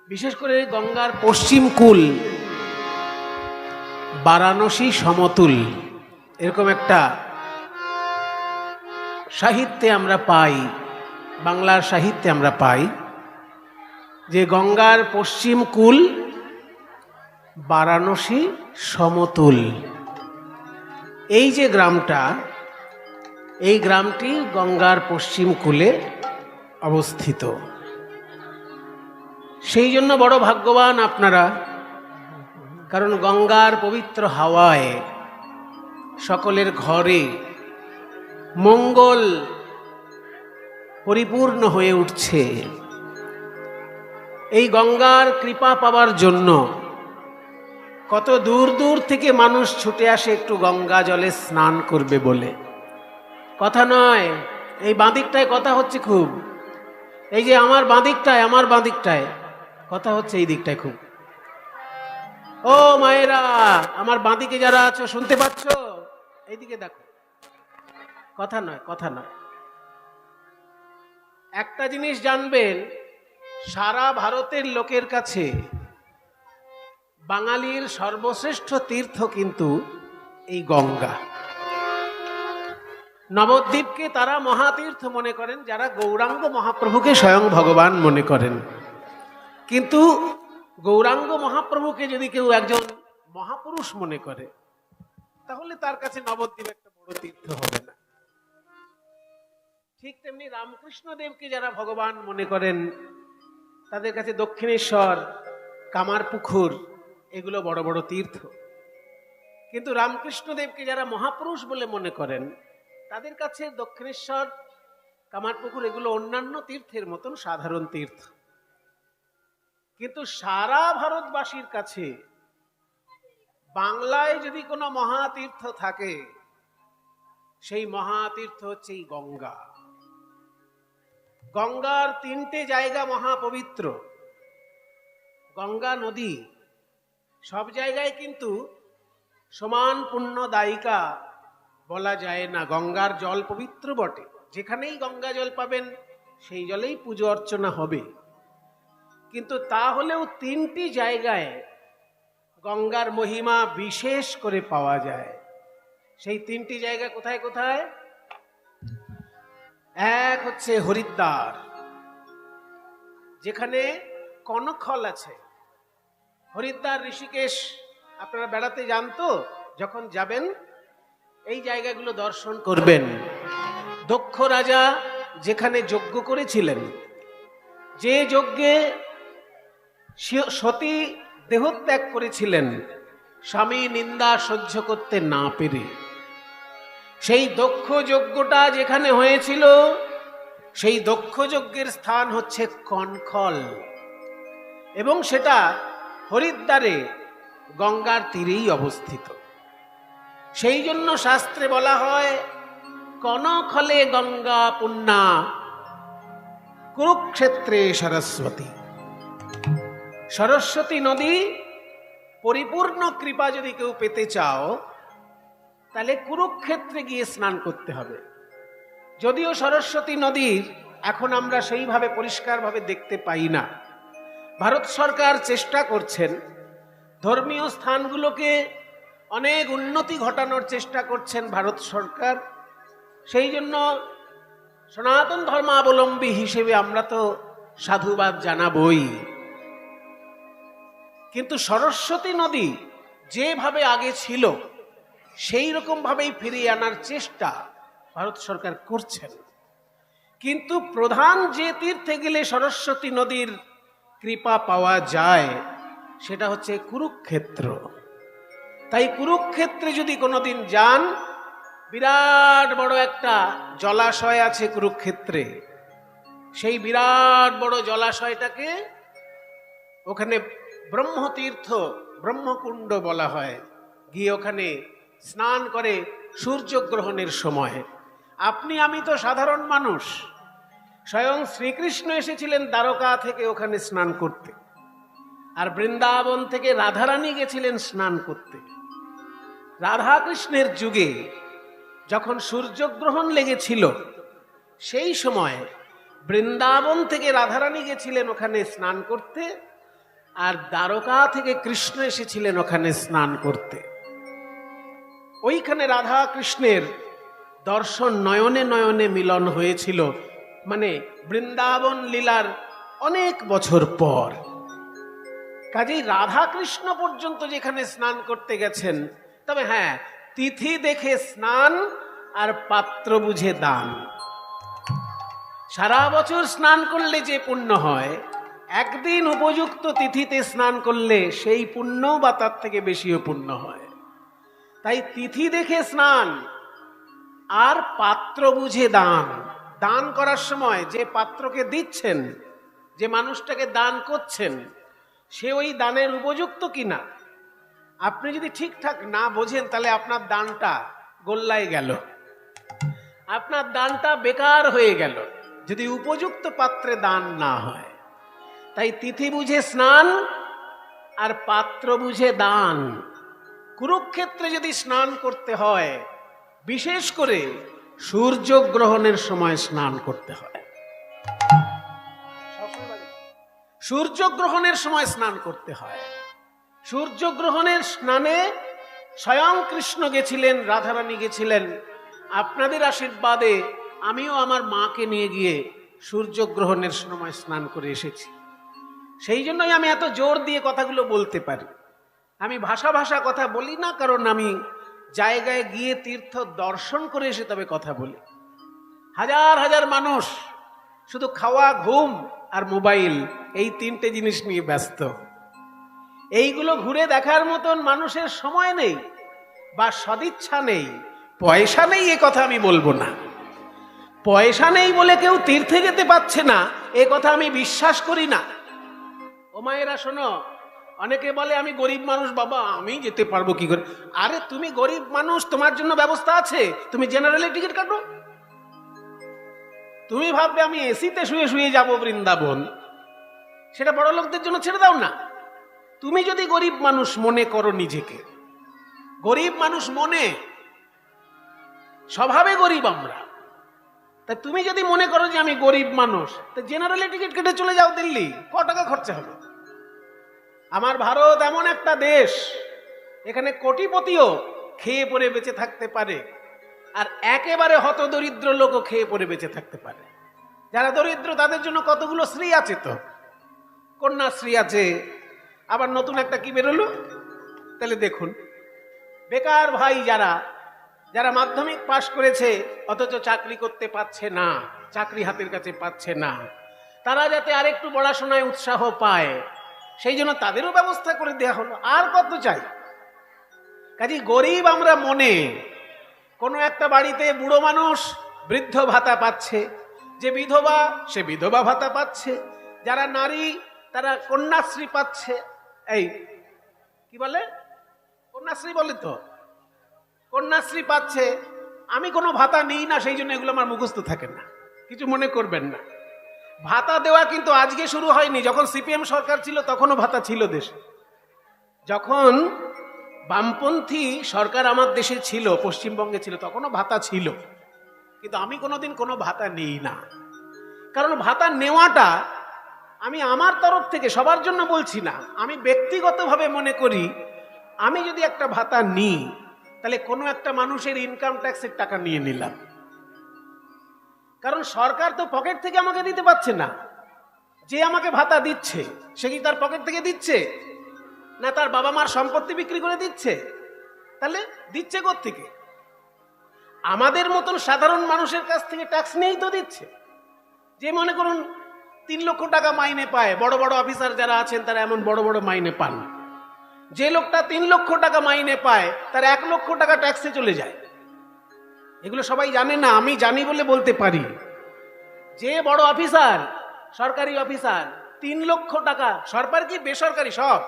বিশেষ করে গঙ্গার পশ্চিম কূল বারাণসী সমতুল, এরকম একটা সাহিত্যে আমরা পাই, বাংলার সাহিত্যে আমরা পাই যে গঙ্গার পশ্চিম কূল বারাণসী সমতুল। এই যে গ্রামটা, এই গ্রামটি গঙ্গার পশ্চিম কূলে অবস্থিত। সেই জন্য বড় ভাগ্যবান আপনারা, কারণ গঙ্গার পবিত্র হাওয়ায় সকলের ঘরে মঙ্গল পরিপূর্ণ হয়ে উঠছে। এই গঙ্গার কৃপা পাওয়ার জন্য কত দূর দূর থেকে মানুষ ছুটে আসে একটু গঙ্গা জলে স্নান করবে বলে। কথা নয়, এই বাঁদিকটায় কথা হচ্ছে খুব, এই যে আমার বাঁদিকটায় কথা হচ্ছে, এই দিকটায় খুব। ও মায়েরা, আমার বাঁদিকে যারা আছো শুনতে পাচ্ছ? এইদিকে দেখো, কথা নয়। একটা জিনিস জানবেন, সারা ভারতের লোকের কাছে বাঙালির সর্বশ্রেষ্ঠ তীর্থ কিন্তু এই গঙ্গা। নবদ্বীপকে তারা মহাতীর্থ মনে করেন যারা গৌরাঙ্গ মহাপ্রভুকে স্বয়ং ভগবান মনে করেন। কিন্তু গৌরাঙ্গ মহাপ্রভুকে যদি কেউ একজন মহাপুরুষ মনে করে, তাহলে তার কাছে নবদ্বীপ একটা বড় তীর্থ হবে না। ঠিক তেমনি রামকৃষ্ণ দেবকে যারা ভগবান মনে করেন, তাদের কাছে দক্ষিণেশ্বর, কামারপুকুর এগুলো বড় বড় তীর্থ। কিন্তু রামকৃষ্ণ দেবকে যারা মহাপুরুষ বলে মনে করেন, তাদের কাছে দক্ষিণেশ্বর, কামারপুকুর এগুলো অন্যান্য তীর্থের মতন সাধারণ তীর্থ। কিন্তু সারা ভারতবাসীর কাছে বাংলায় যদি কোনো মহাতীর্থ থাকে, সেই মহাতীর্থ হচ্ছে এই গঙ্গা। গঙ্গার তিনটে জায়গা মহাপবিত্র। গঙ্গা নদী সব জায়গায় কিন্তু সমান পুণ্যদায়িকা বলা যায় না। গঙ্গার জল পবিত্র বটে, যেখানেই গঙ্গা জল পাবেন সেই জলেই পুজো অর্চনা হবে। কিন্তু তাহলেও তিনটি জায়গায় গঙ্গার মহিমা বিশেষ করে পাওয়া যায়। সেই তিনটি জায়গা কোথায় কোথায়? এক হচ্ছে হরিদ্বার, যেখানে কনকখল আছে। হরিদ্বার, ঋষিকেশ আপনারা বেড়াতে যান তো, যখন যাবেন এই জায়গাগুলো দর্শন করবেন। দক্ষ রাজা যেখানে যজ্ঞ করেছিলেন, যে যজ্ঞে সতী দেহত্যাগ করেছিলেন স্বামী নিন্দা সহ্য করতে না পেরে, সেই দক্ষ যজ্ঞটা যেখানে হয়েছিল, সেই দক্ষ যজ্ঞের স্থান হচ্ছে কনকখল, এবং সেটা হরিদ্বারে গঙ্গার তীরেই অবস্থিত। সেই জন্য শাস্ত্রে বলা হয়, কনকখলে গঙ্গা পুণ্যা কুরুক্ষেত্রে সরস্বতী। সরস্বতী নদী পরিপূর্ণ কৃপা যদি কেউ পেতে চাও, তাহলে কুরুক্ষেত্রে গিয়ে স্নান করতে হবে। যদিও সরস্বতী নদীর এখন আমরা সেইভাবে পরিষ্কারভাবে দেখতে পাই না। ভারত সরকার চেষ্টা করছেন, ধর্মীয় স্থানগুলোকে অনেক উন্নতি ঘটানোর চেষ্টা করছেন ভারত সরকার। সেই জন্য সনাতন ধর্মাবলম্বী হিসেবে আমরা তো সাধুবাদ জানাবই। কিন্তু সরস্বতী নদী যেভাবে আগে ছিল, সেই রকম ভাবেই ফিরিয়ে আনার চেষ্টা ভারত সরকার করছেন। কিন্তু প্রধান যে তীর্থে গেলে সরস্বতী নদীর কৃপা পাওয়া যায়, সেটা হচ্ছে কুরুক্ষেত্র। তাই কুরুক্ষেত্রে যদি কোনোদিন যান, বিরাট বড় একটা জলাশয় আছে কুরুক্ষেত্রে। সেই বিরাট বড় জলাশয়টাকে ওখানে ব্রহ্মতীর্থ, ব্রহ্মকুণ্ড বলা হয়। গিয়ে ওখানে স্নান করে সূর্যগ্রহণের সময়। আপনি আমি তো সাধারণ মানুষ, স্বয়ং শ্রীকৃষ্ণ এসেছিলেন দ্বারকা থেকে ওখানে স্নান করতে, আর বৃন্দাবন থেকে রাধারানী গেছিলেন স্নান করতে। রাধাকৃষ্ণের যুগে যখন সূর্যগ্রহণ লেগেছিল, সেই সময় বৃন্দাবন থেকে রাধারানী গেছিলেন ওখানে স্নান করতে, আর দ্বারকা থেকে কৃষ্ণ এসেছিলেন ওখানে স্নান করতে। ওইখানে রাধা কৃষ্ণের দর্শন নয়নে নয়নে মিলন হয়েছিল, মানে বৃন্দাবন লীলার অনেক বছর পর। কাজেই রাধা কৃষ্ণ পর্যন্ত যেখানে স্নান করতে গেছেন, তবে হ্যাঁ, তিথি দেখে স্নান আর পাত্র বুঝে দান। সারা বছর স্নান করলে যে পুণ্য হয়, একদিন উপযুক্ত তিথিতে স্নান করলে সেই পুণ্য বা তার থেকে বেশিও পুণ্য হয়। তাই তিথি দেখে স্নান আর পাত্র বুঝে দান। দান করার সময় যে পাত্রকে দিচ্ছেন, যে মানুষটাকে দান করছেন, সে ওই দানের উপযুক্ত কিনা আপনি যদি ঠিকঠাক না বোঝেন, তাহলে আপনার দানটা গোল্লায় গেল, আপনার দানটা বেকার হয়ে গেল, যদি উপযুক্ত পাত্রে দান না হয়। তাই তিথি বুঝে স্নান আর পাত্র বুঝে দান। কুরুক্ষেত্রে যদি স্নান করতে হয়, বিশেষ করে সূর্যগ্রহণের সময় স্নান করতে হয়। সূর্যগ্রহণের সময় স্নান করতে হয়। সূর্যগ্রহণের স্নানে স্বয়ং কৃষ্ণ গেছিলেন, রাধারানী গেছিলেন। আপনাদের আশীর্বাদে আমিও আমার মাকে নিয়ে গিয়ে সূর্যগ্রহণের সময় স্নান করে এসেছি। সেই জন্যই আমি এত জোর দিয়ে কথাগুলো বলতে পারি। আমি ভাষা ভাষা কথা বলি না, কারণ আমি জায়গায় গিয়ে তীর্থ দর্শন করে এসে তবে কথা বলি। হাজার হাজার মানুষ শুধু খাওয়া, ঘুম আর মোবাইল, এই তিনটে জিনিস নিয়ে ব্যস্ত। এইগুলো ঘুরে দেখার মতন মানুষের সময় নেই বা সদিচ্ছা নেই, পয়সা নেই, এ কথা আমি বলবো না। পয়সা নেই বলে কেউ তীর্থে যেতে পারছে না, এ কথা আমি বিশ্বাস করি না। ও মায়েরা শোনো, অনেকে বলে আমি গরিব মানুষ, বাবা আমি যেতে পারবো কি করে? আরে তুমি গরিব মানুষ, তোমার জন্য ব্যবস্থা আছে, তুমি জেনারেলে টিকিট কাটো। তুমি ভাববে আমি এসিতে শুয়ে শুয়ে যাব বৃন্দাবন, সেটা বড় লোকদের জন্য ছেড়ে দাও না। তুমি যদি গরিব মানুষ মনে করো নিজেকে, গরিব মানুষ মনে, স্বভাবে গরিব আমরা, তা তুমি যদি মনে করো যে আমি গরিব মানুষ, তো জেনারেলে টিকিট কেটে চলে যাও দিল্লি, ক টাকা খরচা হবে? আমার ভারত এমন একটা দেশ, এখানে কোটিপতিও খেয়ে পরে বেঁচে থাকতে পারে, আর একেবারে হতদরিদ্র লোকও খেয়ে পরে বেঁচে থাকতে পারে। যারা দরিদ্র তাদের জন্য কতগুলো শ্রী আছে, তো কন্যাশ্রী আছে, আবার নতুন একটা কি বেরোলো, তাহলে দেখুন। বেকার ভাই যারা যারা মাধ্যমিক পাশ করেছে অথচ চাকরি করতে পারছে না, চাকরি হাতের কাছে পাচ্ছে না, তারা যাতে আরেকটু পড়াশোনায় উৎসাহ পায়, সেই জন্য তাদেরও ব্যবস্থা করে দেওয়া হলো। আর কত চাই? কাজে গরিব আমরা মনে। কোনো একটা বাড়িতে বুড়ো মানুষ বৃদ্ধ ভাতা পাচ্ছে, যে বিধবা সে বিধবা ভাতা পাচ্ছে, যারা নারী তারা কন্যাশ্রী পাচ্ছে। এই কি বলে, কন্যাশ্রী বলে তো, কন্যাশ্রী পাচ্ছে। আমি কোনো ভাতা নিই না, সেই জন্য এগুলো আমার মুখস্থ থাকে না, কিছু মনে করবেন না। ভাতা দেওয়া কিন্তু আজকে শুরু হয়নি, যখন সিপিএম সরকার ছিল তখনও ভাতা ছিল দেশে। যখন বামপন্থী সরকার আমার দেশে ছিল, পশ্চিমবঙ্গে ছিল, তখনও ভাতা ছিল। কিন্তু আমি কোনোদিন কোনো ভাতা নিই না, কারণ ভাতা নেওয়াটা আমি আমার তরফ থেকে, সবার জন্য বলছি না, আমি ব্যক্তিগতভাবে মনে করি, আমি যদি একটা ভাতা নিই তাহলে কোনো একটা মানুষের ইনকাম ট্যাক্সের টাকা নিয়ে নিলাম। কারণ সরকার তো পকেট থেকে আমাকে দিতে পারছে না। যে আমাকে ভাতা দিচ্ছে সে কি তার পকেট থেকে দিচ্ছে, না তার বাবা মার সম্পত্তি বিক্রি করে দিচ্ছে? তাহলে দিচ্ছে কোত্থেকে? আমাদের মতন সাধারণ মানুষের কাছ থেকে ট্যাক্স নিয়েই তো দিচ্ছে। যে মনে করুন 3 লক্ষ টাকা মাইনে পায়, বড় বড় অফিসার যারা আছেন তারা এমন বড় বড় মাইনে পান। যে লোকটা 3 লক্ষ টাকা মাইনে পায় তার 1 লক্ষ টাকা ট্যাক্সে চলে যায়। এগুলো সবাই জানে না, আমি জানি বলে বলতে পারি। যে বড় অফিসার, সরকারি অফিসার, 3 লক্ষ টাকা, সরকার কি বেসরকারি সব,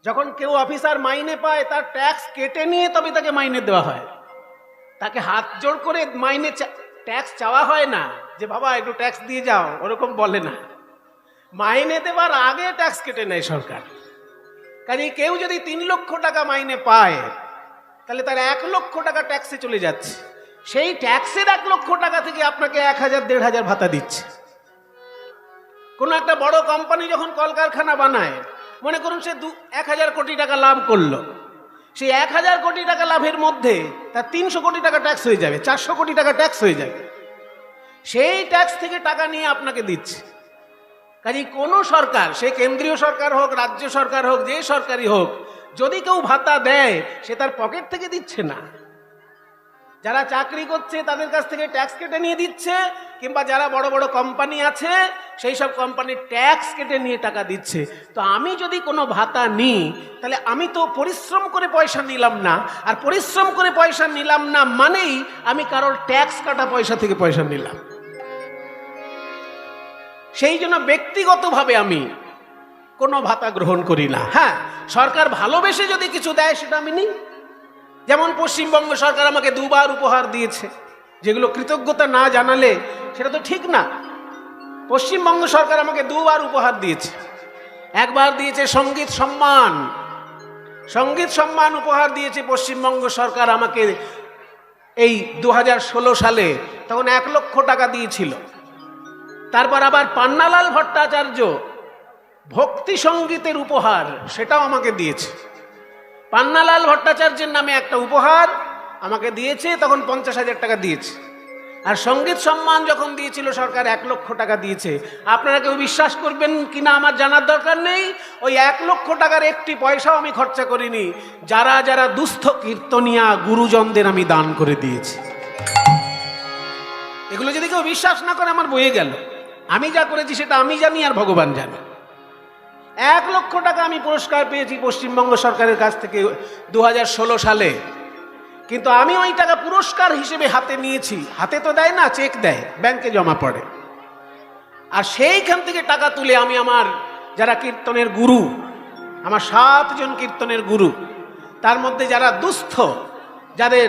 যখন কেউ অফিসার মাইনে পায় তার ট্যাক্স কেটে নিয়ে তবে তাকে মাইনে দেওয়া হয়। তাকে হাত জোড় করে মাইনে ট্যাক্স চাওয়া হয় না, যে বাবা একটু ট্যাক্স দিয়ে যাও, ওরকম বলে না। মাইনে দেবার আগে ট্যাক্স কেটে নেয় সরকার। কাজে কেউ যদি 3 লক্ষ টাকা মাইনে পায় তাহলে তার 1 লক্ষ টাকা ট্যাক্সে চলে যাচ্ছে। সেই ট্যাক্সের 1 লক্ষ টাকা থেকে আপনাকে 1000-1500 ভাতা দিচ্ছে। কোনো একটা বড় কোম্পানি যখন কলকারখানা বানায়, মনে করুন সে 1000 কোটি টাকা লাভ করলো, সেই 1000 কোটি টাকা লাভের মধ্যে তার 300 কোটি টাকা ট্যাক্স হয়ে যাবে, 400 কোটি টাকা ট্যাক্স হয়ে যাবে। সেই ট্যাক্স থেকে টাকা নিয়ে আপনাকে দিচ্ছে। কাজে কোনো সরকার, সে কেন্দ্রীয় সরকার হোক, রাজ্য সরকার হোক, যে সরকারই হোক, যদি কেউ ভাতা দেয় সে তার পকেট থেকে দিচ্ছে না। যারা চাকরি করছে তাদের কাছ থেকে ট্যাক্স কেটে নিয়ে দিচ্ছে, কিংবা যারা বড় বড় কোম্পানি আছে সেই সব কোম্পানির ট্যাক্স কেটে নিয়ে টাকা দিচ্ছে। তো আমি যদি কোনো ভাতা নিই, তাহলে আমি তো পরিশ্রম করে পয়সা নিলাম না, আর পরিশ্রম করে পয়সা নিলাম না মানেই আমি কারোর ট্যাক্স কাটা পয়সা থেকে পয়সা নিলাম। সেই জন্য ব্যক্তিগতভাবে আমি কোনো ভাতা গ্রহণ করি না। হ্যাঁ, সরকার ভালোবেসে যদি কিছু দেয় সেটা আমি নিই। যেমন পশ্চিমবঙ্গ সরকার আমাকে 2 বার উপহার দিয়েছে, যেগুলো কৃতজ্ঞতা না জানালে সেটা তো ঠিক না। পশ্চিমবঙ্গ সরকার আমাকে 2 বার উপহার দিয়েছে। একবার দিয়েছে সঙ্গীত সম্মান, সঙ্গীত সম্মান উপহার দিয়েছে পশ্চিমবঙ্গ সরকার আমাকে। এই 2016 সালে তখন 1 লক্ষ টাকা দিয়েছিল। তারপর আবার পান্নালাল ভট্টাচার্য ভক্তি সঙ্গীতের উপহার, সেটাও আমাকে দিয়েছে। পান্নালাল ভট্টাচার্যের নামে একটা উপহার আমাকে দিয়েছে, তখন 50,000 টাকা দিয়েছে। আর সঙ্গীত সম্মান যখন দিয়েছিল সরকার 1 লক্ষ টাকা দিয়েছে। আপনারা কেউ বিশ্বাস করবেন কিনা আমার জানার দরকার নেই, ওই 1 লক্ষ টাকার একটি পয়সাও আমি খরচা করিনি। যারা যারা দুস্থ কীর্তনিয়া গুরুজনদের আমি দান করে দিয়েছি। এগুলো যদি কেউ বিশ্বাস না করে আমার বয়ে গেল। আমি যা করেছি সেটা আমি জানি আর ভগবান জানে। 1 লক্ষ টাকা আমি পুরস্কার পেয়েছি পশ্চিমবঙ্গ সরকারের কাছ থেকে 2016 সালে। কিন্তু আমি ওই টাকা পুরস্কার হিসেবে হাতে নিয়েছি। হাতে তো দেয় না, চেক দেয়, ব্যাংকে জমা পড়ে। আর সেইখান থেকে টাকা তুলে আমি আমার যারা কীর্তনের গুরু, আমার 7 জন কীর্তনের গুরু, তার মধ্যে যারা দুস্থ, যাদের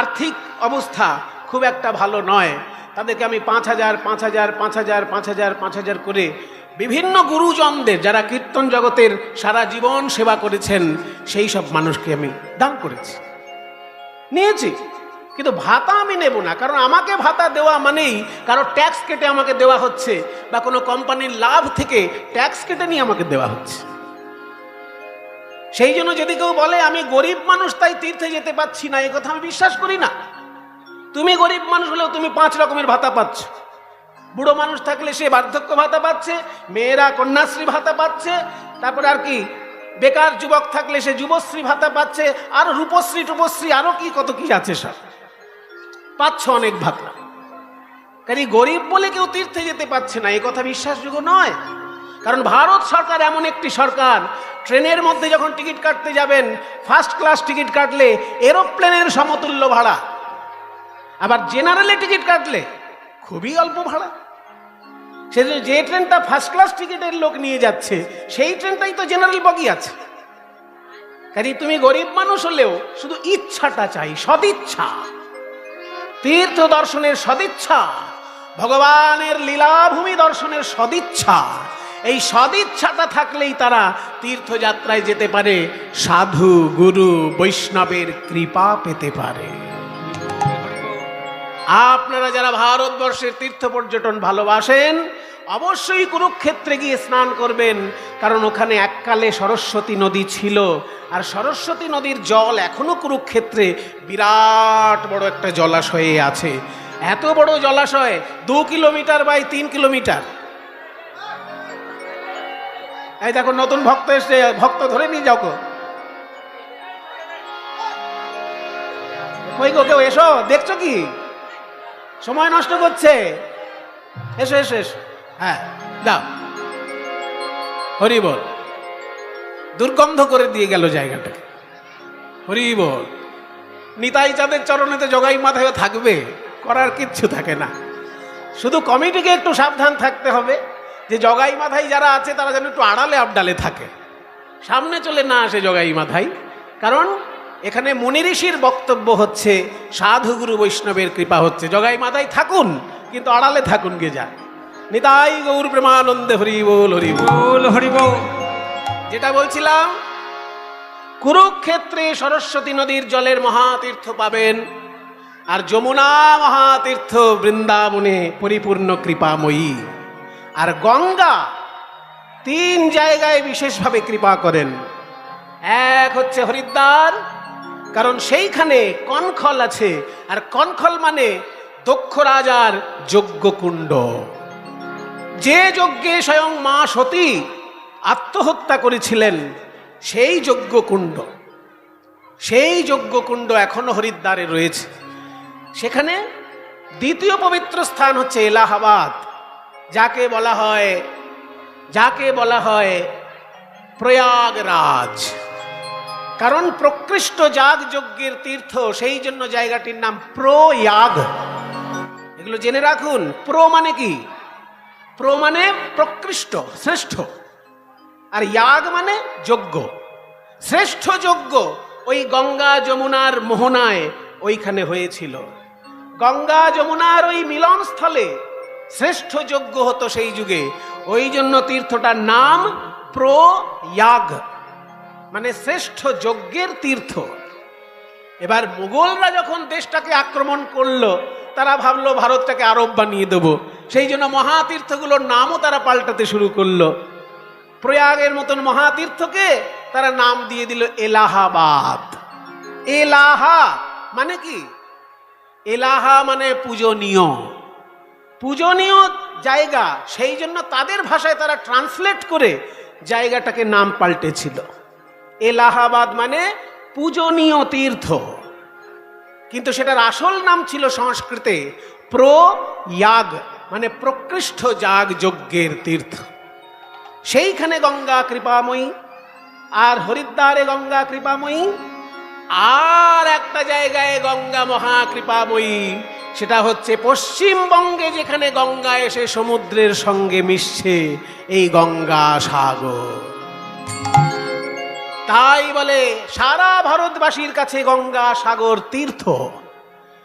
আর্থিক অবস্থা খুব একটা ভালো নয়, তাদেরকে আমি 5,000, 5,000, 5,000, 5,000, 5,000 করে বিভিন্ন গুরুজনদের, যারা কীর্তন জগতের সারা জীবন সেবা করেছেন, সেই সব মানুষকে আমি দান করেছি, নিয়েছি। কিন্তু ভাতা আমি নেব না, কারণ আমাকে ভাতা দেওয়া মানেই কারো ট্যাক্স কেটে আমাকে দেওয়া হচ্ছে, বা কোনো কোম্পানির লাভ থেকে ট্যাক্স কেটে নিয়ে আমাকে দেওয়া হচ্ছে। সেই জন্য যদি কেউ বলে আমি গরিব মানুষ তাই তীর্থে যেতে পাচ্ছি না, এই কথা আমি বিশ্বাস করি না। তুমি গরিব মানুষ হলেও তুমি 5 রকমের ভাতা পাচ্ছ। বুড়ো মানুষ থাকলে সে বার্ধক্য ভাতা পাচ্ছে, মেয়েরা কন্যাশ্রী ভাতা পাচ্ছে, তারপরে আর কি বেকার যুবক থাকলে সে যুবশ্রী ভাতা পাচ্ছে, আর রূপশ্রী টুপশ্রী আরো কি কত কি আছে, সব পাচ্ছ অনেক ভাতা। কাজে গরিব বলে কেউ তীর্থে যেতে পারছে না, এই কথা বিশ্বাসযোগ্য নয়। কারণ ভারত সরকার এমন একটি সরকার, ট্রেনের মধ্যে যখন টিকিট কাটতে যাবেন, ফার্স্ট ক্লাস টিকিট কাটলে এরোপ্লেনের সমতুল্য ভাড়া, আবার জেনারেলে টিকিট কাটলে খুবই অল্প ভাড়া। সেজন্য যে ট্রেনটা ফার্স্ট ক্লাস টিকিটের লোক নিয়ে যাচ্ছে, সেই ট্রেনটাই তো জেনারেল বগি আছে। কাজে তুমি গরিব মানুষ হলেও শুধু ইচ্ছাটা চাই, সদিচ্ছা, তীর্থ দর্শনের সদিচ্ছা, ভগবানের লীলাভূমি দর্শনের সদিচ্ছা। এই সদিচ্ছাটা থাকলেই তারা তীর্থযাত্রায় যেতে পারে, সাধু গুরু বৈষ্ণবের কৃপা পেতে পারে। আপনারা যারা ভারতবর্ষের তীর্থ পর্যটন ভালোবাসেন, অবশ্যই কুরুক্ষেত্রে গিয়ে স্নান করবেন, কারণ ওখানে এককালে সরস্বতী নদী ছিল, আর সরস্বতী নদীর জল এখনো কুরুক্ষেত্রে বিরাট বড় একটা জলাশয়ে আছে। এত বড় জলাশয় 2 কিলোমিটার বাই 3 কিলোমিটার। এই দেখো নতুন ভক্ত এসে, ভক্ত ধরে নিয়ে যাও গো, কই গো, কেউ এসো, দেখছো কি সময় নষ্ট করছে? এসো এসো এসো, হ্যাঁ দাও। হরি বল। দুর্গন্ধ করে দিয়ে গেল জায়গাটাকে। হরি বল। নিতাই চাঁদের চরণেতে জগাই মাথায় থাকবে, করার কিচ্ছু থাকে না। শুধু কমিটিকে একটু সাবধান থাকতে হবে যে জগাই মাথায় যারা আছে তারা যেন একটু আড়ালে আবডালে থাকে, সামনে চলে না আসে জগাই মাথায়। কারণ এখানে মুনি ঋষির বক্তব্য হচ্ছে, সাধুগুরু বৈষ্ণবের কৃপা হচ্ছে। জগাই মাথায় থাকুন, কিন্তু আড়ালে থাকুন গে যা। নিতাই গৌর প্রেমানন্দে হরি বল, হরি বল, হরি বল। যেটা বলছিলাম, কুরুক্ষেত্রে সরস্বতী নদীর জলের মহাতীর্থ পাবেন, আর যমুনা মহাতীর্থ বৃন্দাবনে পরিপূর্ণ কৃপাময়ী। আর গঙ্গা 3 জায়গায় বিশেষভাবে কৃপা করেন। এক হচ্ছে হরিদ্বার, কারণ সেইখানে কনখল আছে, আর কনখল মানে দক্ষ রাজার যজ্ঞকুণ্ড, যে যজ্ঞে স্বয়ং মা সতী আত্মহত্যা করেছিলেন, সেই যজ্ঞকুণ্ড, সেই যজ্ঞকুণ্ড এখনো হরিদ্বারে রয়েছে। সেখানে দ্বিতীয় পবিত্র স্থান হচ্ছে এলাহাবাদ, যাকে বলা হয় প্রয়াগরাজ, কারণ প্রকৃষ্ট যাগ যজ্ঞের তীর্থ, সেই জন্য জায়গাটির নাম প্রয়াগ। এগুলো জেনে রাখুন। প্র মানে কি? প্র মানে প্রকৃষ্ট, শ্রেষ্ঠ, আর ইয়াগ মানে যজ্ঞ। শ্রেষ্ঠ যজ্ঞ ওই গঙ্গা যমুনার মোহনায় ওইখানে হয়েছিল। গঙ্গা যমুনার ওই মিলনস্থলে শ্রেষ্ঠ যজ্ঞ হতো সেই যুগে, ওই জন্য তীর্থটার নাম প্রয়াগ, মানে শ্রেষ্ঠ যজ্ঞের তীর্থ। এবার মুঘলরা যখন দেশটাকে আক্রমণ করলো, তারা ভাবলো ভারতটাকে আরব বানিয়ে দেবো, সেই জন্য মহাতীর্থগুলোর নামও তারা পাল্টাতে শুরু করলো। প্রয়াগের মতন মহাতীর্থকে তারা নাম দিয়ে দিল এলাহাবাদ। এলাহা মানে কি? এলাহা মানে পূজনীয়, পূজনীয় জায়গা, সেই জন্য তাদের ভাষায় তারা ট্রান্সলেট করে জায়গাটাকে নাম পাল্টেছিল। এলাহাবাদ মানে পূজনীয় তীর্থ, কিন্তু সেটার আসল নাম ছিল সংস্কৃতে প্রয়াগ, মানে প্রকৃষ্ট যাগ যজ্ঞের তীর্থ। সেইখানে গঙ্গা কৃপাময়ী, আর হরিদ্বারে গঙ্গা কৃপাময়ী, আর একটা জায়গায় গঙ্গা মহাকৃপাময়ী, সেটা হচ্ছে পশ্চিমবঙ্গে, যেখানে গঙ্গা এসে সমুদ্রের সঙ্গে মিশছে, এই গঙ্গা সাগর। তাই বলে সারা ভারতবাসীর কাছে গঙ্গা সাগর তীর্থ।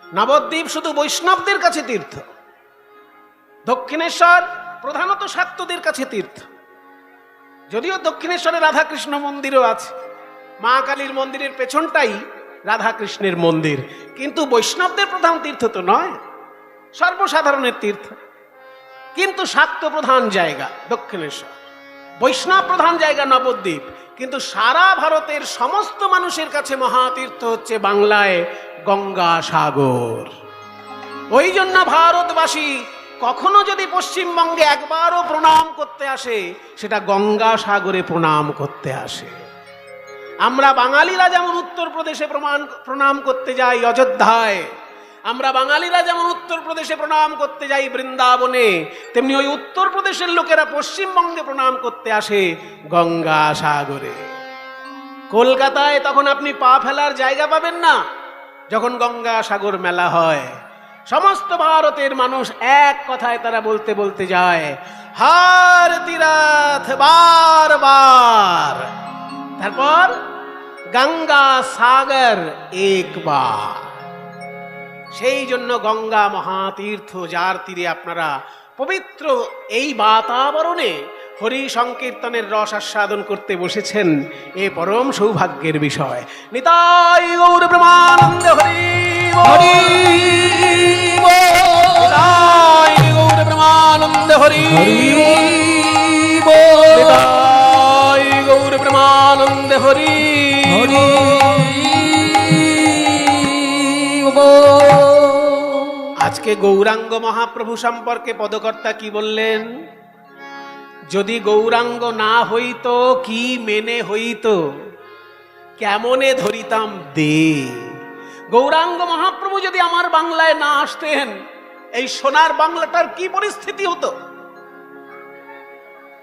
নবদ্বীপ শুধু বৈষ্ণবদের কাছে তীর্থ, দক্ষিণেশ্বর প্রধানত শাক্তদের কাছে তীর্থ। যদিও দক্ষিণেশ্বরে রাধাকৃষ্ণ মন্দিরও আছে, মা কালীর মন্দিরের পেছনটাই রাধাকৃষ্ণের মন্দির, কিন্তু বৈষ্ণবদের প্রধান তীর্থ তো নয়, সর্বসাধারণের তীর্থ। কিন্তু শাক্ত প্রধান জায়গা দক্ষিণেশ্বর, বৈষ্ণব প্রধান জায়গা নবদ্বীপ, কিন্তু সারা ভারতের সমস্ত মানুষের কাছে মহাতীর্থ হচ্ছে বাংলায় গঙ্গা সাগর। ওই জন্য ভারতবাসী কখনো যদি পশ্চিমবঙ্গে একবারও প্রণাম করতে আসে, সেটা গঙ্গা সাগরে প্রণাম করতে আসে। আমরা বাঙালিরা যেমন উত্তরপ্রদেশে প্রণাম করতে যাই অযোধ্যায়, আমরা বাঙালিরা যেমন উত্তরপ্রদেশে প্রণাম করতে যাই বৃন্দাবনে, তেমনি ওই উত্তরপ্রদেশের লোকেরা পশ্চিমবঙ্গে প্রণাম করতে আসে গঙ্গা সাগরে। কলকাতায় তখন আপনি পা ফেলার জায়গা পাবেন না যখন গঙ্গা সাগর মেলা হয়। সমস্ত ভারতের মানুষ এক কথায় তারা বলতে বলতে যায়, হর তীরথ বার বার, তারপর গঙ্গা সাগর একবার। সেই জন্য গঙ্গা মহাতীর্থ, যার তীরে আপনারা পবিত্র এই বাতাবরণে হরি সংকীর্তনের রস আস্বাদন করতে বসেছেন, এ পরম সৌভাগ্যের বিষয়। নিতাই গৌর প্রেমানন্দ হরি হরি, নিতাই গৌর প্রেমানন্দ হরি নিতাই গৌর প্রেমানন্দ হরি হরি। আজকে গৌরাঙ্গ মহাপ্রভু সম্পর্কে পদকর্তা কি বললেন? যদি গৌরাঙ্গ না হইত কি মেনে হইত, কেমনে ধরিতাম দে। গৌরাঙ্গ মহাপ্রভু যদি আমার বাংলায় না আসতেন, এই সোনার বাংলাটার কি পরিস্থিতি হতো?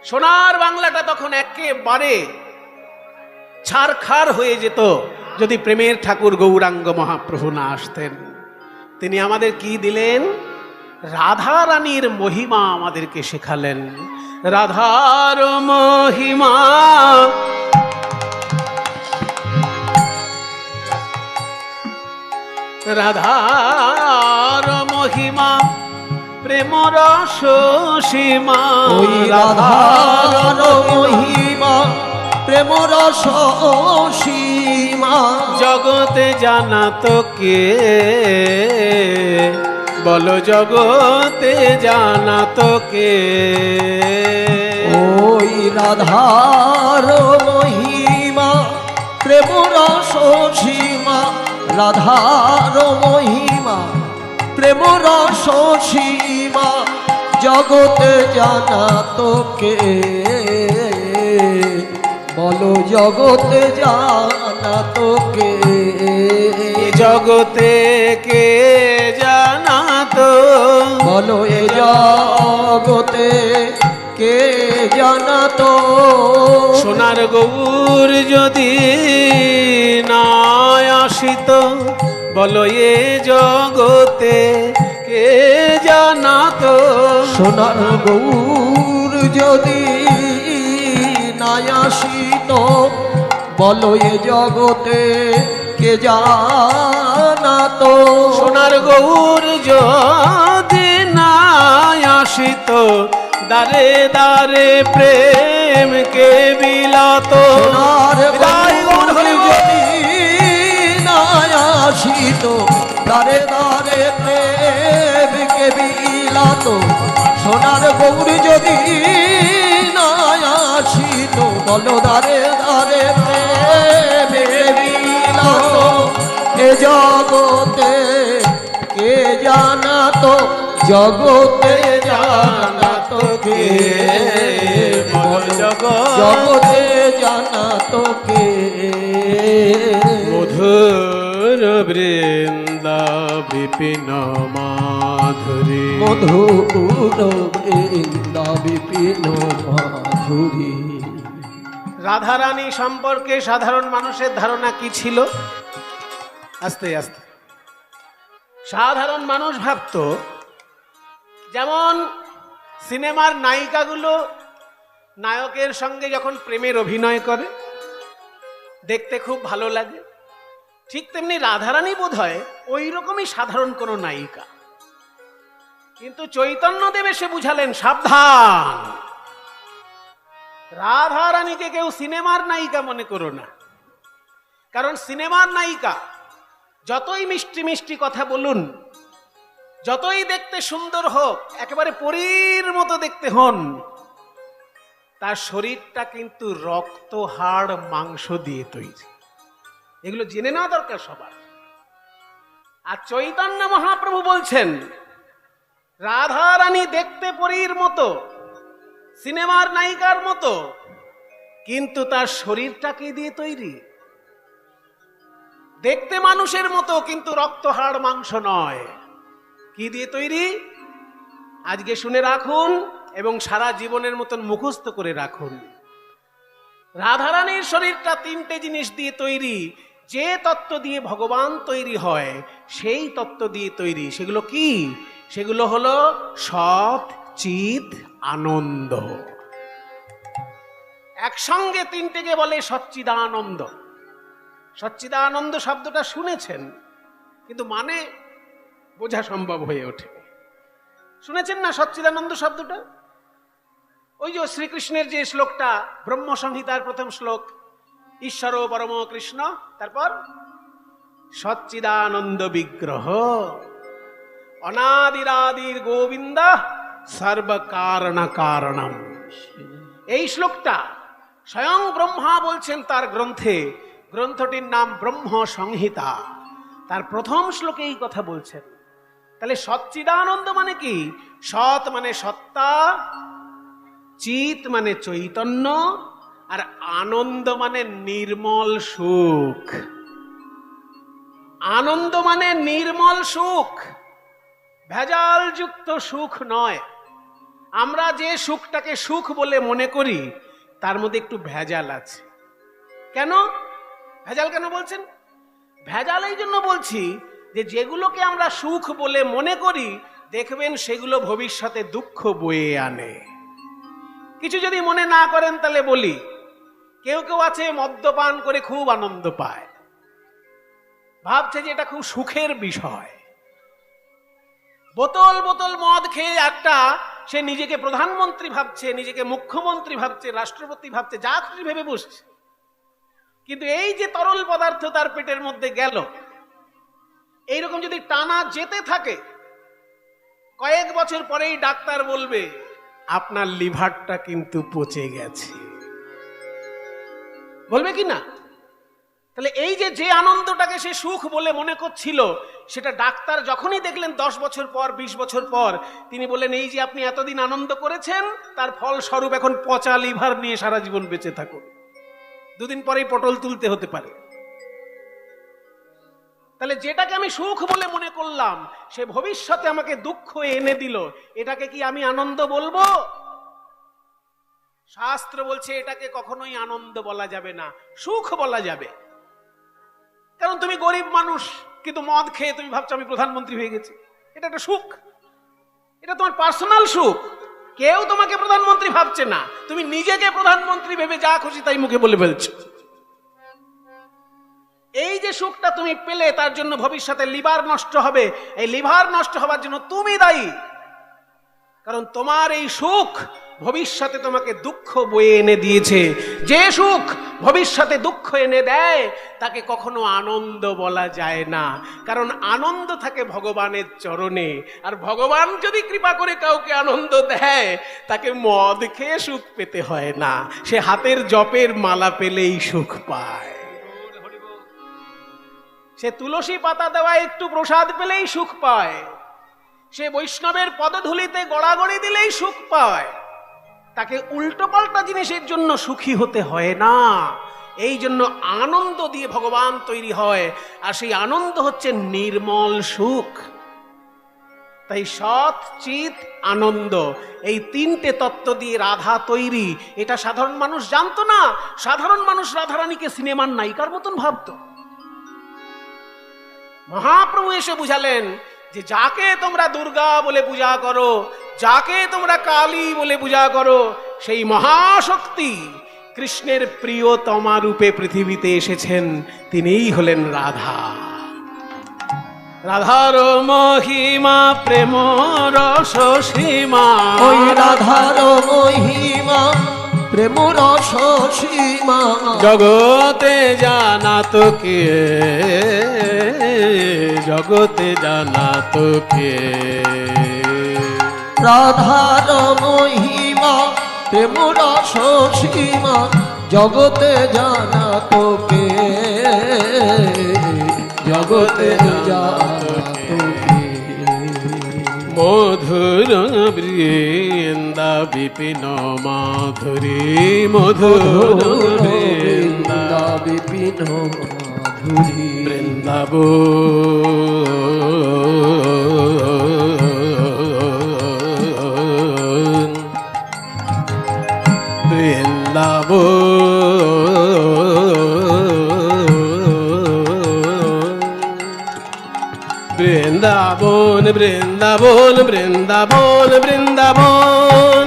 সোনার বাংলাটা তখন একেবারে ছারখার হয়ে যেত যদি প্রেমের ঠাকুর গৌরাঙ্গ মহাপ্রভু না আসতেন। তিনি আমাদের কি দিলেন? রাধা রানীর মহিমা আমাদেরকে শেখালেন। রাধার মহিমা, রাধার মহিমা প্রেম রস সীমা। ওই রাধার মহিমা প্রেম রস সীমা। জগতে জানা তো কে, বল জগতে জানা তোকে। ওই রাধার মহিমা প্রেম রস সীমা, রাধার মহিমা প্রেম রস সীমা, জগতে জানা তোকে, বলো জগতে জানা তোকে। জগতে কে জানা তো, বলো এ জগতে কে জানা তো। সোনার গৌর যদি না আসিত, বলো এ জগতে কে জানা তো। সোনার গৌর যদি না আসিত, বলো এ জগতে কে জানা তো। সোনার গৌর যদি না আসিত, দারে দারে প্রেম কে বিলাত। সোনার গৌর যদি না আসিত, দারে দারে প্রেম কে বিলাত। সোনার গৌর যদি না আসিত, বলো দারে দারে প্রেম কে বিলাত। এ জগতে কে জানা তো, জগতে জানা তো কে, জগতে জানা তো কে। মধুর বৃন্দা বিপিন মাধুরী, মধুর বৃন্দা বিপিন মাধুরী। রাধারানী সম্পর্কে সাধারণ মানুষের ধারণা কি ছিল? আস্তে আস্তে সাধারণ মানুষ ভাবতো, যেমন সিনেমার নায়িকাগুলো নায়কের সঙ্গে যখন প্রেমের অভিনয় করে দেখতে খুব ভালো লাগে, ঠিক তেমনি রাধারানী বোধহয় ওই রকমই সাধারণ কোনো নায়িকা। কিন্তু চৈতন্যদেব এসে বুঝালেন, সাবধান, রাধারানীকে কেউ সিনেমার নায়িকা মনে করো না। কারণ সিনেমার নায়িকা যতই মিষ্টি মিষ্টি কথা বলুন, যতই দেখতে সুন্দর হোক, একেবারে পরীর মতো দেখতে হন, তার শরীরটা কিন্তু রক্ত হাড় মাংস দিয়ে তৈরি। এগুলো জেনে নেওয়া দরকার সবার। আর চৈতন্য মহাপ্রভু বলছেন, রাধারানী দেখতে পরীর মতো, সিনেমার নায়িকার মতো, কিন্তু তার শরীরটা কি দিয়ে তৈরি? দেখতে মানুষের মতো, কিন্তু রক্ত হাড় মাংস নয়। কি দিয়ে তৈরি? আজকে শুনে রাখুন এবং সারা জীবনের মতন মুখস্থ করে রাখুন। রাধারানীর শরীরটা তিনটে জিনিস দিয়ে তৈরি। যে তত্ত্ব দিয়ে ভগবান তৈরি হয় সেই তত্ত্ব দিয়ে তৈরি। সেগুলো কি? সেগুলো হলো সৎ, চিত, আনন্দ। একসঙ্গে তিনটেকে বলে সচ্চিদানন্দ। সচ্চিদানন্দ শব্দটা শুনেছেন, কিন্তু মানে বোঝা সম্ভব হয়ে ওঠে। শুনেছেন না সচ্চিদানন্দ শব্দটা? ওই যে শ্রীকৃষ্ণের যে শ্লোকটা, ব্রহ্ম সংহিতার প্রথম শ্লোক, ঈশ্বর পরম কৃষ্ণ, তারপর সচ্চিদানন্দ বিগ্রহ অনাদিরাদির গোবিন্দ সর্ব কারণ কারণম। এই শ্লোকটা স্বয়ং ব্রহ্মা বলছেন তার গ্রন্থে। গ্রন্থটির নাম ব্রহ্ম সংহিতা। তার প্রথম শ্লোকে এই কথা বলছেন। তাহলে সচ্চিদানন্দ মানে কি? সৎ মানে সত্তা, চিত মানে চৈতন্য, আর আনন্দ মানে নির্মল সুখ। আনন্দ মানে নির্মল সুখ, ভেজাল যুক্ত সুখ নয়। আমরা যে সুখটাকে সুখ বলে মনে করি তার মধ্যে একটু ভেজাল আছে। কেন ভেজাল কেন বলছেন? ভেজাল এই জন্য বলছি যে যেগুলোকে আমরা সুখ বলে মনে করি, দেখবেন সেগুলো ভবিষ্যতে দুঃখ বয়ে আনে। কিছু যদি মনে না করেন তাহলে বলি, কেউ কেউ আছে মদ্যপান করে খুব আনন্দ পায়, ভাবছে যে এটা খুব সুখের বিষয়। বোতল বোতল মদ খেয়ে একটা সে নিজেকে প্রধানমন্ত্রী ভাবছে, নিজেকে মুখ্যমন্ত্রী ভাবছে, রাষ্ট্রপতি ভাবছে, যা খুশি ভেবে বসছে। কিন্তু এই যে তরল পদার্থ তার পেটের মধ্যে গেল, এইরকম যদি টানা যেতে থাকে কয়েক বছর পরেই ডাক্তার বলবে আপনার লিভারটা কিন্তু পচে গেছে, বলবে কি না? তাহলে এই যে আনন্দটাকে সে সুখ বলে মনে করছিল, সেটা ডাক্তার যখনই দেখলেন 10 বছর পর 20 বছর পর, তিনি বললেন এই যে আপনি এতদিন আনন্দ করেছেন, তার ফলস্বরূপ এখন পচা লিভার নিয়ে সারা জীবন বেঁচে থাকুন, দুদিন পরেই পটল তুলতে হতে পারে। তাহলে যেটাকে আমি সুখ বলে মনে করলাম, সে ভবিষ্যতে আমাকে দুঃখ এনে দিল, এটাকে কি আমি আনন্দ বলবো? শাস্ত্র বলছে এটাকে কখনোই আনন্দ বলা যাবে না, সুখ বলা যাবে। কারণ তুমি গরিব মানুষ, কিন্তু মদ খেয়ে তুমি ভাবছো আমি প্রধানমন্ত্রী হয়ে গেছি, এটা একটা সুখ, এটা তোমার পার্সোনাল সুখ। কেউ তোমাকে প্রধানমন্ত্রী ভাবছে না, তুমি নিজেকে প্রধানমন্ত্রী ভেবে যা খুশি তাই মুখে বলে ফেলছো। এই যে সুখটা তুমি পেলে, তার জন্য ভবিষ্যতে লিভার নষ্ট হবে। এই লিভার নষ্ট হবার জন্য তুমি দায়ী, কারণ তোমার এই সুখ ভবিষ্যতে তোমাকে দুঃখ বয়ে এনে দিয়েছে। যে সুখ ভবিষ্যতে দুঃখ এনে দেয় তাকে কখনো আনন্দ বলা যায় না, কারণ আনন্দ থাকে ভগবানের চরণে। আর ভগবান যদি কৃপা করে কাউকে আনন্দ দেয়, তাকে মদ খেয়ে সুখ পেতে হয় না, সে হাতের জপের মালা পেলেই সুখ পায়, সে তুলসী পাতা দেওয়া একটু প্রসাদ পেলেই সুখ পায়, সে বৈষ্ণবের পদধূলিতে গড়াগড়ি দিলেই সুখ পায়। তাকে উল্টো পাল্টা জিনিসের জন্য সুখী হতে হয় না। এই জন্য আনন্দ দিয়ে ভগবান তৈরি হয়, আর সেই আনন্দ হচ্ছে নির্মল সুখ। তাই সৎ, চিত, আনন্দ, এই তিনটে তত্ত্ব দিয়ে রাধা তৈরি। এটা সাধারণ মানুষ জানতো না। সাধারণ মানুষ রাধারানীকে সিনেমার নায়িকার মতন ভাবতো। মহাপ্রভু এসে বুঝালেন যে যাকে তোমরা দুর্গা বলে পূজা করো, যাকে তোমরা কালী বলে পূজা করো, সেই মহাশক্তি কৃষ্ণের প্রিয়তমা রূপে পৃথিবীতে এসেছেন, তিনিই হলেন রাধা। রাধার মহিমা প্রেম রস সীমা, ওই রাধার মহিমা প্রেম রস সীমা, জগতে জানা তো কে, জগতে জানা তো কে। রাধার মহিমা প্রেম রস সীমা, জগতে জানা তোকে, জগতে জানা তোকে। মধুর বৃন্দা বিপিন মাধুরী, মধুর বৃন্দা বিপিন মাধুরী, বৃন্দাবন, বৃন্দাবন, বৃন্দাবন, বৃন্দাবন, বৃন্দাবন,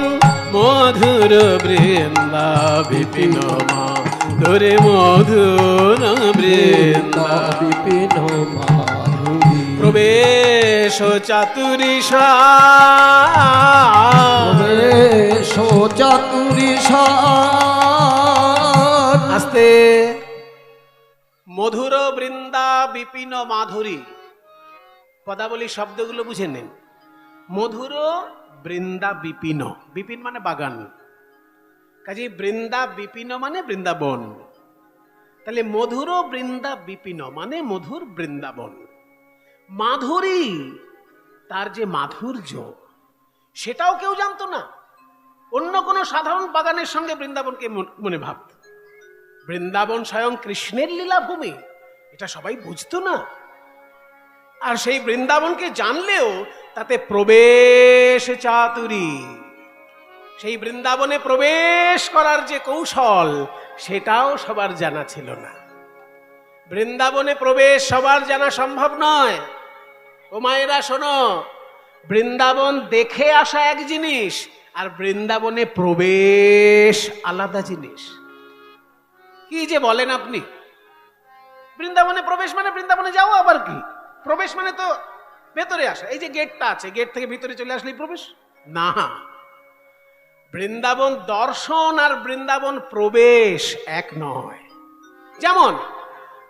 মধুর বৃন্দা বিপিন মাধুরী, মধুর বৃন্দা বিপিন মাধুরী। প্রবেশ চাতুরীশা, প্রবেশ চাতুরীশা। আস্তে। মধুর বৃন্দা বিপিন মাধুরী, পদাবলী শব্দগুলো বুঝে নেন। মধুর বৃন্দা বিপিন, বিপিন মানে বাগান, কাজে বৃন্দা বিপিন মানে বৃন্দাবন। তাহলে মধুর বৃন্দা বিপিন মানে মধুর বৃন্দাবন। মাধুরী, তার যে মাধুর্য, সেটাও কেউ জানতো না। অন্য কোনো সাধারণ বাগানের সঙ্গে বৃন্দাবনকে মনে ভাবত। বৃন্দাবন স্বয়ং কৃষ্ণের লীলাভূমি, এটা সবাই বুঝতো না। আর সেই বৃন্দাবনকে জানলেও তাতে প্রবেশ চাতুরী, সেই বৃন্দাবনে প্রবেশ করার যে কৌশল, সেটাও সবার জানা ছিল না। বৃন্দাবনে প্রবেশ সবার জানা সম্ভব নয়। ও মায়েরা শোনো, বৃন্দাবন দেখে আসা এক জিনিস, আর বৃন্দাবনে প্রবেশ আলাদা জিনিস। কি যে বলেন আপনি! বৃন্দাবনে প্রবেশ মানে বৃন্দাবনে যাও, আবার কি প্রবেশ মানে তো ভেতরে আসা। এই যে গেটটা আছে, গেট থেকে ভিতরে চলে আসলেই প্রবেশ না। বৃন্দাবন দর্শন আর বৃন্দাবন প্রবেশ এক নয়। যেমন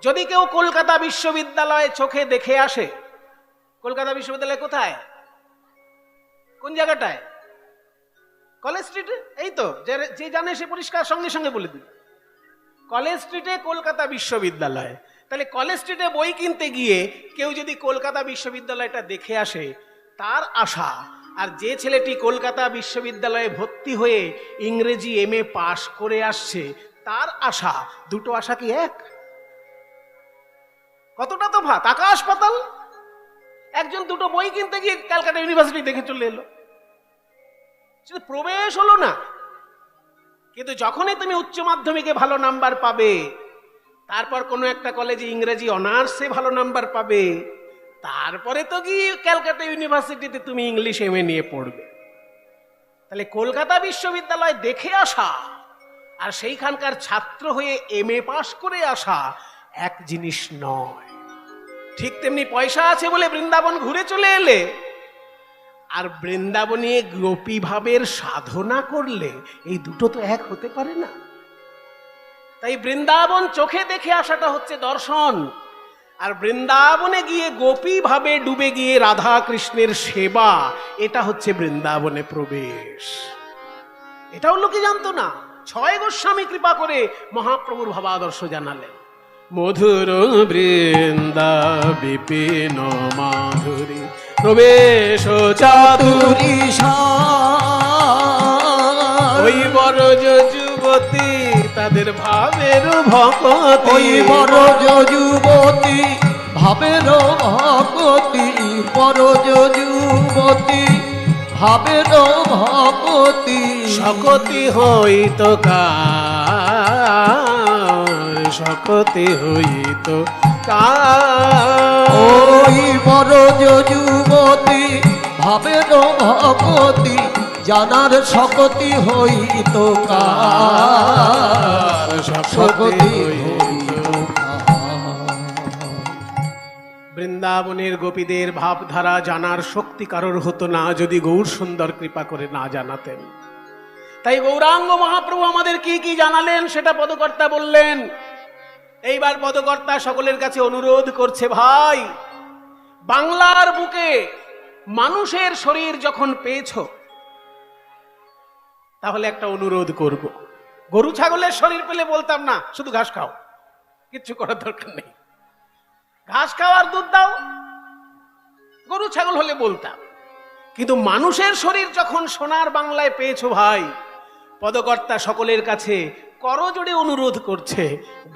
যদি কেউ কলকাতা বিশ্ববিদ্যালয়ে চোখে দেখে আসে, কলকাতা বিশ্ববিদ্যালয় কোথায়? কোন জায়গাটায়? কলেজ স্ট্রিটে। এই তো, যে জানে সে পরিষ্কার সঙ্গে সঙ্গে বলে দিল, কলেজ স্ট্রিটে কলকাতা বিশ্ববিদ্যালয়। তাহলে কলেজ স্ট্রিটে বই কিনতে গিয়ে কেউ যদি কলকাতা বিশ্ববিদ্যালয়টা দেখে আসে, তার আশা, আর যে ছেলেটি কলকাতা বিশ্ববিদ্যালয়ে ভর্তি হয়ে ইংরেজি MA পাশ করে আসছে, তার আশা, দুটো আশা কি এক? কতটা তফাৎ, আকাশ পাতাল। একজন দুটো বই কিনতে গিয়ে ক্যালকাটা ইউনিভার্সিটি দেখে চলে এলো, সেটা প্রবেশ হলো না। কিন্তু যখনই তুমি উচ্চ মাধ্যমিকে ভালো নাম্বার পাবে, তারপর কোনো একটা কলেজে ইংরেজি অনার্সে ভালো নাম্বার পাবে, তারপরে তো কি ক্যালকাটা ইউনিভার্সিটিতে তুমি ইংলিশ MA নিয়ে পড়বে। তাহলে কলকাতা বিশ্ববিদ্যালয় দেখে আসা আর সেইখানকার ছাত্র হয়ে MA পাশ করে আসা এক জিনিস নয়। ঠিক তেমনি পয়সা আছে বলে বৃন্দাবন ঘুরে চলে এলে আর বৃন্দাবনে গোপী ভাবের সাধনা করলে, এই দুটো তো এক হতে পারে না। তাই বৃন্দাবন চোখে দেখে আসাটা হচ্ছে দর্শন, আর বৃন্দাবনে গিয়ে গোপী ভাবে ডুবে গিয়ে রাধা কৃষ্ণের সেবা, এটা হচ্ছে বৃন্দাবনে প্রবেশ। এটাও লোকে জানতো না। 6 গোস্বামী কৃপা করে মহাপ্রভুর ভাবাদর্শ জানালেন। মধুর বৃন্দা বিপিন মাধুরী প্রবেশ চাতুরী ওই বড় যুবতী তাদের ভাবের ভকতি, ওই বড় যুবতী ভাবের ভকতি, বড় যুবতী ভাবের ভকতি, সকতি হইত কার, সকতি হইত কার। ওই বড় যুবতী ভাবের ভকতি, জানার সকতি হইত কার, সকতি হইত বৃন্দাবনের গোপীদের ভাবধারা জানার শক্তি কারোর হতো না যদি গৌর সুন্দর কৃপা করে না জানাতেন। তাই গৌরাঙ্গ মহাপ্রভু আমাদের কি কি জানালেন সেটা পদকর্তা বললেন। এইবার পদকর্তা সকলের কাছে অনুরোধ করছে, ভাই, বাংলার বুকে মানুষের শরীর যখন পেয়েছ, তাহলে একটা অনুরোধ করব। গরু ছাগলের শরীর পেলে বলতাম না শুধু ঘাস খাও, কিচ্ছু করার দরকার নেই, ঘাস খাও আর দুধ দাও, গরু ছাগল হলে বলতাম। কিন্তু মানুষের শরীর যখন সোনার বাংলায় পেয়েছো ভাই, পদকর্তা সকলের কাছে করজোড়ে অনুরোধ করছে,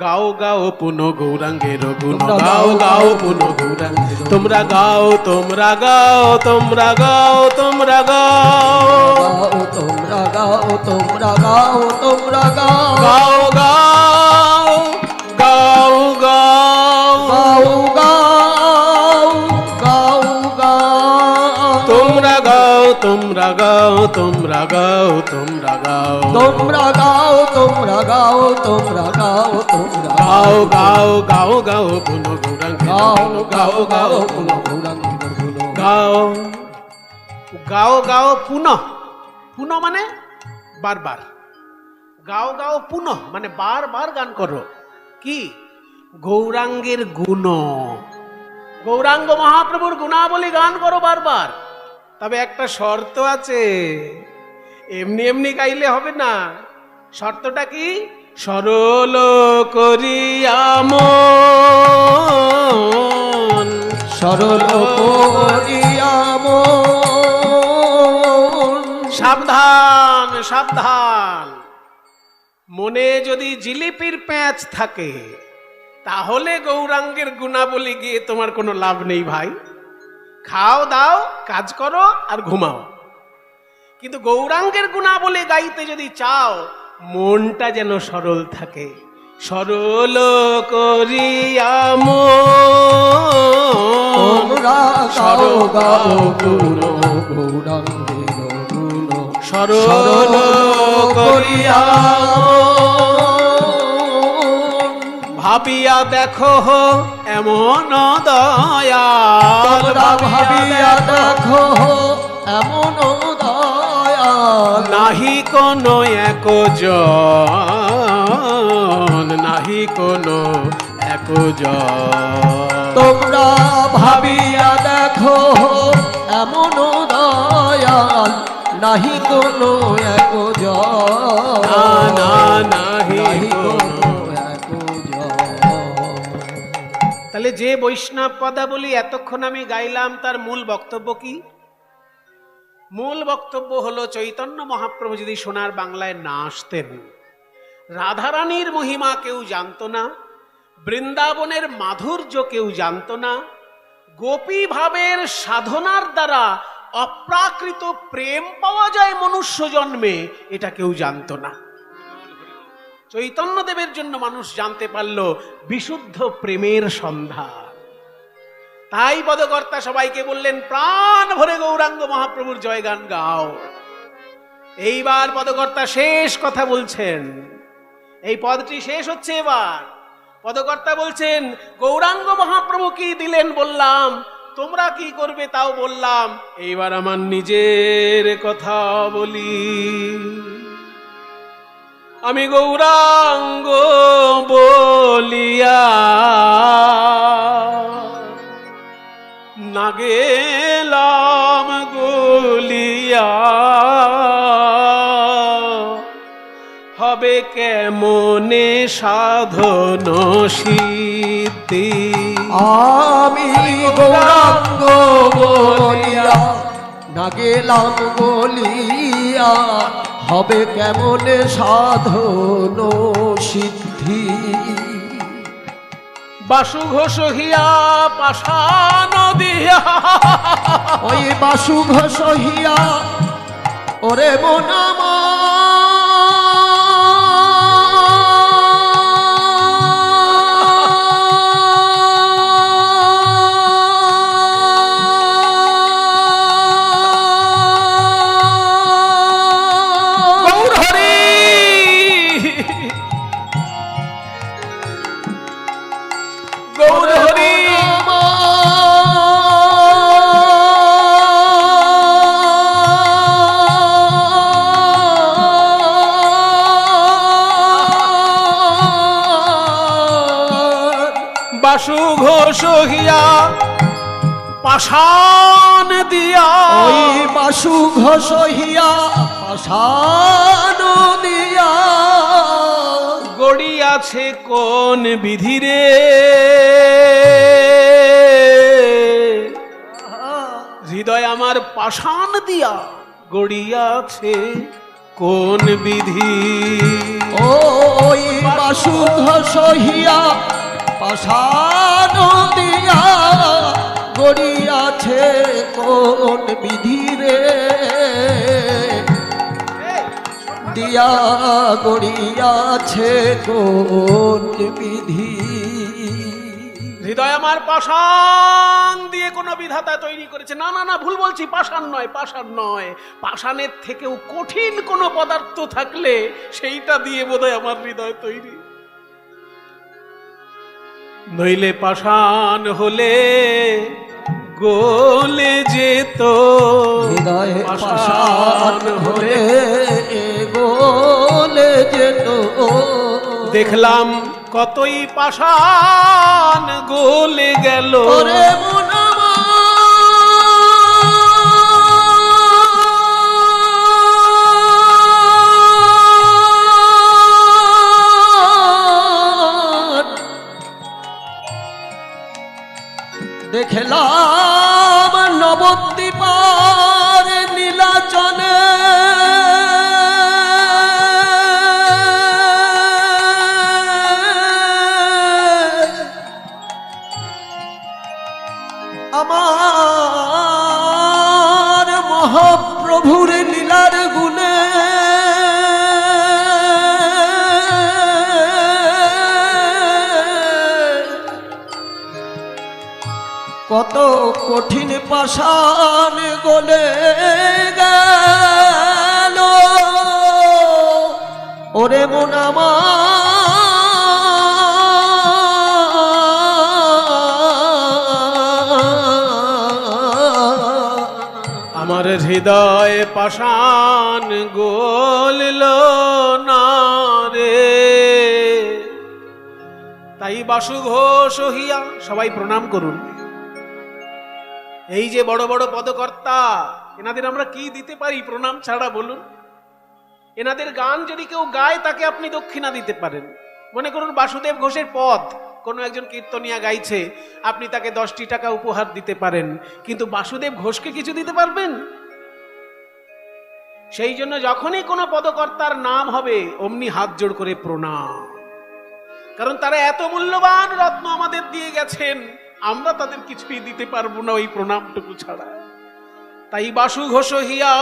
গাও গাও পুন গৌরাঙ্গের গুণ, গাও গাও পুন গৌরাঙ্গের, তোমরা গাও তোমরা গাও তোমরা গাও তোমরা গাও, তোমরা গাও তোমরা গাও তোমরা গাও, গাও গাও গাও গাও গাও গাও গাও, তোমরা গাও তোমরা গাও তোমরা গাও তোমরা গাও, তোমরা গাও তোমরা গাও তোমরা গাও তোমরা গাও গাও গাও গাও পুন গৌরাঙ্গের গাও গাও গাও পুন গৌরাঙ্গের গুণ, গাও গাও গাও পুনঃ, পুনঃ মানে বারবার, গাও গাও পুনঃ মানে বারবার গান করো। কি? গৌরাঙ্গের গুণ, গৌরাঙ্গ মহাপ্রভুর গুণাবলী গান করো বারবার। তবে একটা শর্ত আছে, এমনি এমনি গাইলে হবে না। শর্তটা কি? সরল করিয়া মন, সরল করিয়া মন, সাবধান সাবধান, মনে যদি জিলিপির প্যাঁচ থাকে তাহলে গৌরাঙ্গের গুণাবলী গিয়ে তোমার কোনো লাভ নেই ভাই। খাও দাও, কাজ করো আর ঘুমাও, কিন্তু গৌরাঙ্গের গুণাবলী গাইতে যদি চাও মনটা যেন সরল থাকে। সরল করিয়া মন, গাও গাও গুণ গৌরাঙ্গের গুণ, সরল করিয়া ভাবিয়া দেখো এমন দয়াল, ভাবিয়া দেখো এমন দয়াল, নাহি কোনো একজন, নাহি কোনো একজন, তোমরা ভাবিয়া দেখো এমন দয়াল, দয়াল নাহি কোনো এক জল নাহি কোনো এক জল। তাহলে যে বৈষ্ণব পদাবলী এতক্ষণ আমি গাইলাম তার মূল বক্তব্য কি? মূল বক্তব্য হলো চৈতন্য মহাপ্রভু যদি সোনার বাংলায় না আসতেন, রাধারানীর মহিমা কেউ জানতো না, বৃন্দাবনের মাধুর্য কেউ জানতো না, গোপী ভাবের সাধনার দ্বারা অপ্রাকৃত প্রেম পাওয়া যায় মনুষ্য জন্মে, এটা কেউ জানতো না। চৈতন্যদেবের জন্য মানুষ জানতে পারল বিশুদ্ধ প্রেমের সন্ধান। তাই পদকর্তা সবাইকে বললেন, প্রাণ ভরে গৌরাঙ্গ মহাপ্রভুর জয়গান গাও। এইবার পদকর্তা শেষ কথা বলছেন, এই পদটি শেষ হচ্ছে। এবার পদকর্তা বলছেন, গৌরাঙ্গ মহাপ্রভু কি দিলেন বললাম, তোমরা কি করবে তাও বললাম, এইবার আমার নিজের কথা বলি। আমি গৌরাঙ্গ বলিয়া না গেলাম গলিয়া, হবে কেমনে সাধন সিদ্ধি। আমি গৌরাঙ্গ বলিয়া না গেলাম বলিয়া, হবে কেমনে সাধন সিদ্ধি। বাসু ঘোষ হিয়া পাষাণ দিয়া, ওই বাসু ঘোষ হিয়া ওরে মন বাসু ঘোষ হিয়া পাষাণ দিয়া, ওই বাসু ঘোষ হিয়া পাষাণ দিয়া, গড়িয়াছে কোন বিধিরে হৃদয় আমার পাষাণ দিয়া, গড়িয়াছে কোন বিধি। ওই বাসু ঘোষ হিয়া পাষাণ দিয়া, গড়িয়াছে কোন বিধিরে দিয়া, গড়িয়াছে কোন বিধি। হৃদয় আমার পাষাণ দিয়ে কোন বিধাতা তৈরি করেছে? না না না, ভুল বলছি, পাষাণ নয়, পাষাণ নয়। পাষাণের থেকেও কঠিন কোন পদার্থ থাকলে সেইটা দিয়ে বোধহয় আমার হৃদয় তৈরি। নইলে পাষাণ হলে গলে যেত, হৃদয় পাষাণ হলে গলে যেত। দেখলাম কতই পাষাণ গলে গেল, ওরে মন দেখলাম নবদ্বীপার নীলাচলে, আমার মহাপ্রভুর লীলার গুণে কত কঠিন পাষাণ গলে গেল, ওরে মন আমার হৃদয় পাষাণ গলল না রে। তাই বাসু ঘোষ হিয়া, সবাই প্রণাম করুন। এই যে বড় বড় পদকর্তা এনাদের আমরা কি দিতে পারি প্রণাম ছাড়া বলুন? এনাদের গান যদি কেউ গায় তাকে আপনি দক্ষিণা দিতে পারেন। মনে করুন বাসুদেব ঘোষের পদ কোনো একজন কীর্তনিয়া গাইছে, আপনি তাকে 10টি টাকা উপহার দিতে পারেন, কিন্তু বাসুদেব ঘোষকে কিছু দিতে পারবেন? সেই জন্য যখনই কোনো পদকর্তার নাম হবে অমনি হাত জোড় করে প্রণাম, কারণ তারা এত মূল্যবান রত্ন আমাদের দিয়ে গেছেন, আমরা তাদের কিছুই দিতে পারবো না ওই প্রণামটুকু ছাড়া। তাই বাসু ঘোষ হিয়া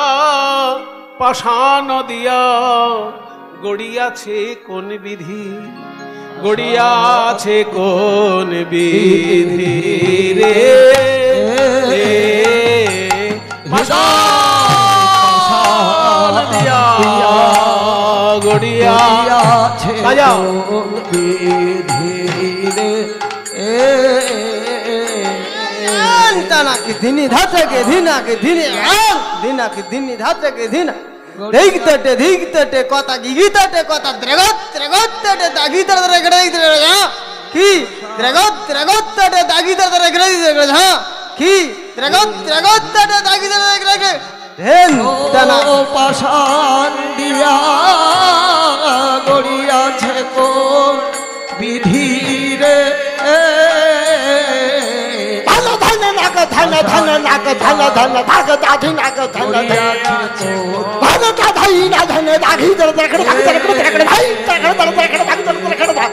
পাষাণ দিয়া গড়িয়াছে কোন বিধি, গড়িয়াছে কোন বিধি রে পাষাণ দিয়া গড়িয়াছে কোন বিধি রে তানাকে দিনি ধাতকে ধিনাকে ধিনে দিনাকে দিনি ধাতকে ধিনা দেখতে দেখতে কথা গিগিতে কথা দ্রগত দ্রগতে দাগিতে দ্রগড়ে দ্রগড়ে কি দ্রগত দ্রগতে দাগিতে দ্রগড়ে দ্রগড়ে হ্যাঁ কি দ্রগত দ্রগতে দাগিতে দ্রগড়ে হেন তানা পাষাণ দিয়া গড়িয়াছে কোন বিধি রে ধন ধন নাক ধন ধন ধাগ দাধি নাক ধন ধন ধন দাধি না ধন দাঘি দর দরখড় দাঘ দরখড় দরখড় ভাই দরখড় দর দরখড় দাঘ দর দরখড় দাঘ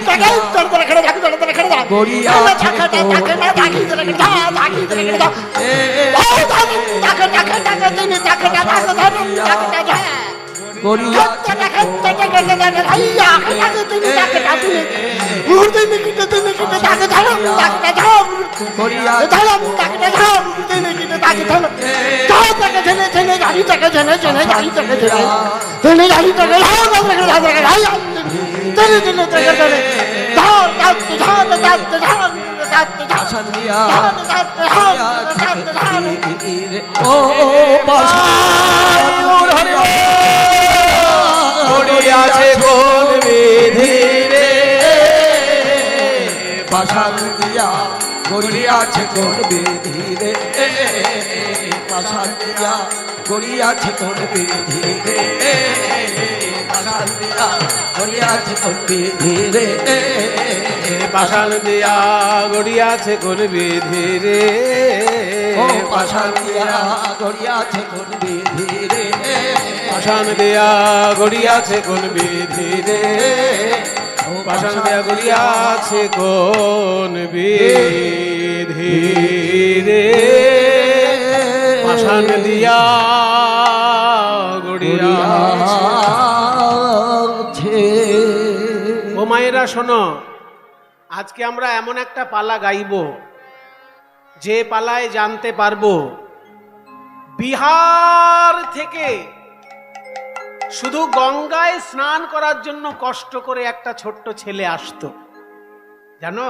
দাঘ দর দরখড় দাঘ দর দরখড় দাঘ গড়িয়া দাঘ দাঘ না দাঘি দরখড় দাঘ দাঘি দরখড় দাঘ দাঘ দাঘ দাঘ দিন দাঘ দাঘ ধন দাঘ দাঘ গড়িয়া ও গড়িয়াছে কোন বিধি রে পাষাণ দিয়া গড়িয়াছে কোন বিধি রে পাষাণ দিয়া গড়িয়াছে কোন বিধি রে পাষাণ দিয়া গড়িয়াছে কোন বিধি রে পাষাণ দিয়া গড়িয়াছে কোন বিধি রে ও পাষাণ দিয়া গড়িয়াছে কোন বিধি রে পাষাণ দিয়া গড়িয়াছে কোন বিধি রে পাষাণ দিয়া গড়িয়াছে কোন বিধি রে পাষাণ দিয়া গড়িয়াছে। ও মায়েরা শোনো, আজকে আমরা এমন একটা পালা গাইব যে পালায় জানতে পারবো বিহার থেকে শুধু গঙ্গায় স্নান করার জন্য কষ্ট করে একটা ছোট্ট ছেলে আসতো, জানো?